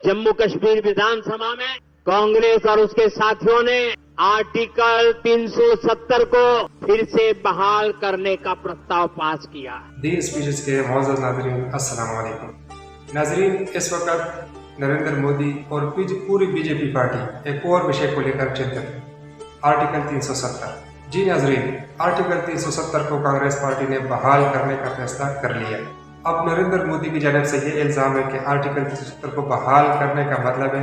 जम्मू कश्मीर विधानसभा में कांग्रेस और उसके साथियों ने आर्टिकल 370 को फिर से बहाल करने का प्रस्ताव पास किया। दी स्पीचेस के मौजूद नाजरीन अस्सलाम वालेकुम। नाजरीन, इस वक्त नरेंद्र मोदी और पूरी बीजेपी पार्टी एक और विषय को लेकर चिंतित है, आर्टिकल 370। जी नाजरीन, आर्टिकल 370 को कांग्रेस पार्टी ने बहाल करने का फैसला कर लिया। अब नरेंद्र मोदी की जानिब से ये इल्ज़ाम है कि आर्टिकल 370 को बहाल करने का मतलब है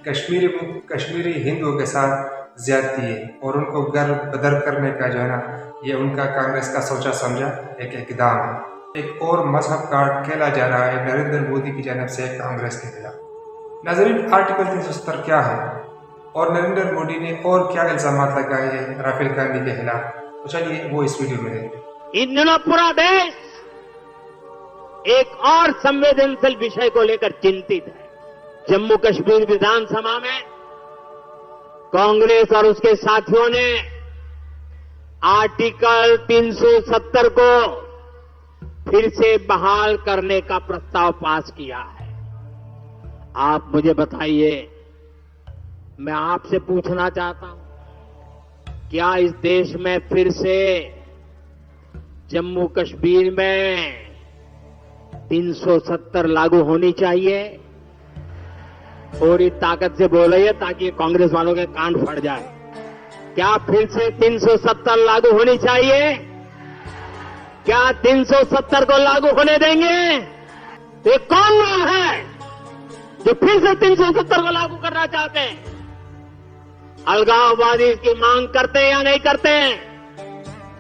कश्मीरी हिंदुओं के साथ ज्यादती है और उनको गर बदर करने का जो है ना, ये उनका कांग्रेस का सोचा समझा एक इकदाम है। एक और मजहब कार्ड खेला जा रहा है नरेंद्र मोदी की जानिब से कांग्रेस के खिलाफ। नाजरीन, आर्टिकल 370 क्या है और नरेंद्र मोदी ने और क्या इल्जाम लगाए हैं राफेल गांधी के खिलाफ, तो चलिए वो इस वीडियो में देखते। इन दिनों पूरा देश एक और संवेदनशील विषय को लेकर चिंतित है। जम्मू कश्मीर विधानसभा में कांग्रेस और उसके साथियों ने आर्टिकल 370 को फिर से बहाल करने का प्रस्ताव पास किया है। आप मुझे बताइए, मैं आपसे पूछना चाहता हूं, क्या इस देश में फिर से जम्मू कश्मीर में 370 लागू होनी चाहिए? थोड़ी ताकत से बोलिए ताकि कांग्रेस वालों के कान फट जाए। क्या फिर से 370 लागू होनी चाहिए? क्या 370 को लागू होने देंगे? तो ये कौन लोग हैं जो फिर से 370 को लागू करना चाहते हैं? अलगाववादी इसकी मांग करते हैं या नहीं करते हैं?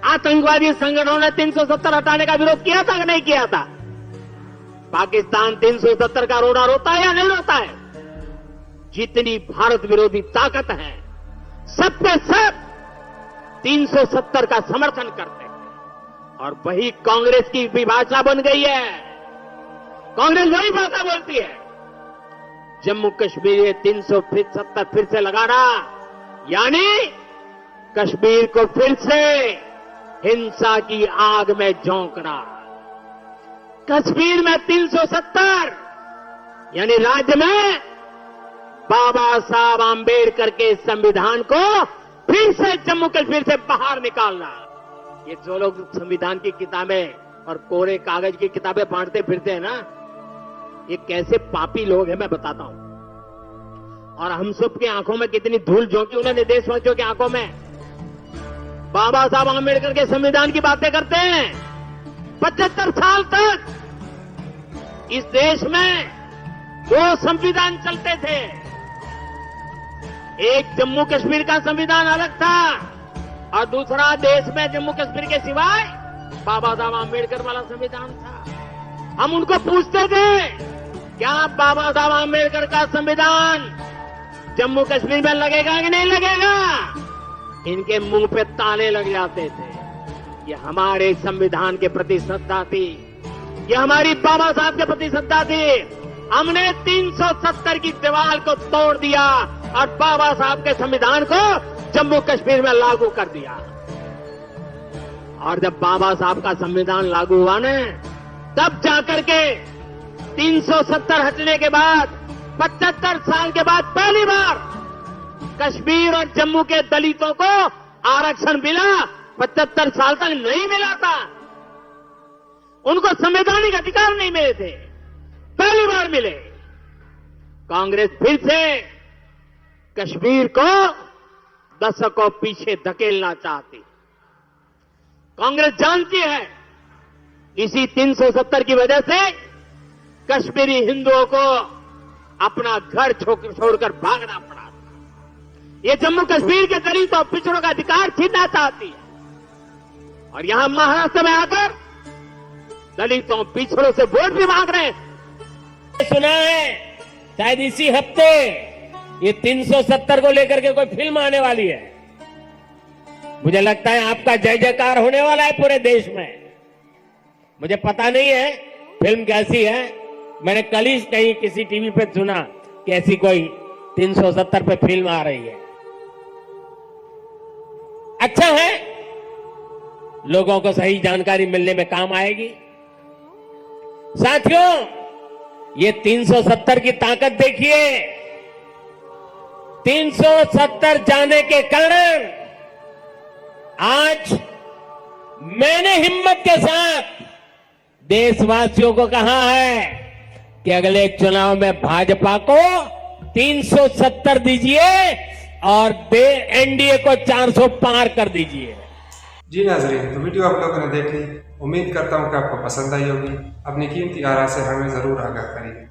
आतंकवादी संगठनों ने 370 हटाने का विरोध किया था कि नहीं किया था? पाकिस्तान 370 का रोड़ा रोता है या नहीं रोता है? जितनी भारत विरोधी ताकत है, सब पे सब 370 का समर्थन करते हैं और वही कांग्रेस की विभाषा बन गई है। कांग्रेस वही भाषा बोलती है। जम्मू कश्मीर ये 370 फिर से लगाना यानी कश्मीर को फिर से हिंसा की आग में झोंकना। कश्मीर में 370 यानी राज्य में बाबा साहब आंबेडकर के संविधान को फिर से जम्मू कश्मीर से बाहर निकालना। ये जो लोग संविधान की किताबें और कोरे कागज की किताबें बांटते फिरते हैं ना, ये कैसे पापी लोग हैं मैं बताता हूं। और हम सब की आंखों में कितनी धूल झोंकी उन्होंने देशवासियों की आंखों में। बाबा साहब आंबेडकर के संविधान की बातें करते हैं। 75 साल तक इस देश में 2 संविधान चलते थे। एक जम्मू कश्मीर का संविधान अलग था और दूसरा देश में जम्मू कश्मीर के सिवाय बाबा साहब आंबेडकर वाला संविधान था। हम उनको पूछते थे, क्या बाबा साहब आंबेडकर का संविधान जम्मू कश्मीर में लगेगा कि नहीं लगेगा? इनके मुंह पे ताले लग जाते थे। ये हमारे संविधान के प्रति श्रद्धा थी, ये हमारी बाबा साहब के प्रति श्रद्धा थी। हमने 370 की दीवार को तोड़ दिया और बाबा साहब के संविधान को जम्मू कश्मीर में लागू कर दिया। और जब बाबा साहब का संविधान लागू हुआ ना, तब जाकर के 370 हटने के बाद 75 साल के बाद पहली बार कश्मीर और जम्मू के दलितों को आरक्षण मिला। 75 साल तक नहीं मिला था, उनको संवैधानिक अधिकार नहीं मिले थे, पहली बार मिले। कांग्रेस फिर से कश्मीर को दशकों पीछे धकेलना चाहती। कांग्रेस जानती है इसी 370 की वजह से कश्मीरी हिंदुओं को अपना घर छोड़कर भागना पड़ा। ये जम्मू कश्मीर के दलितों और पिछड़ों का अधिकार छीनना चाहती है और यहां महाराष्ट्र में आकर दलितों पिछड़ों से वोट भी मांग रहे हैं। सुना है शायद इसी हफ्ते ये 370 को लेकर के कोई फिल्म आने वाली है। मुझे लगता है आपका जय जयकार होने वाला है पूरे देश में। मुझे पता नहीं है फिल्म कैसी है, मैंने कल ही कहीं किसी टीवी पे सुना कि ऐसी कोई 370 पे फिल्म आ रही है। अच्छा है, लोगों को सही जानकारी मिलने में काम आएगी। साथियों, ये 370 की ताकत देखिए। 370 जाने के कारण आज मैंने हिम्मत के साथ देशवासियों को कहा है कि अगले चुनाव में भाजपा को 370 दीजिए और एनडीए को 400 पार कर दीजिए। जी नाजरीन, तो वीडियो आप लोगों ने देख ली। उम्मीद करता हूँ कि आपको पसंद आई होगी। अपनी कीमती आरा से हमें ज़रूर आगाह करिए।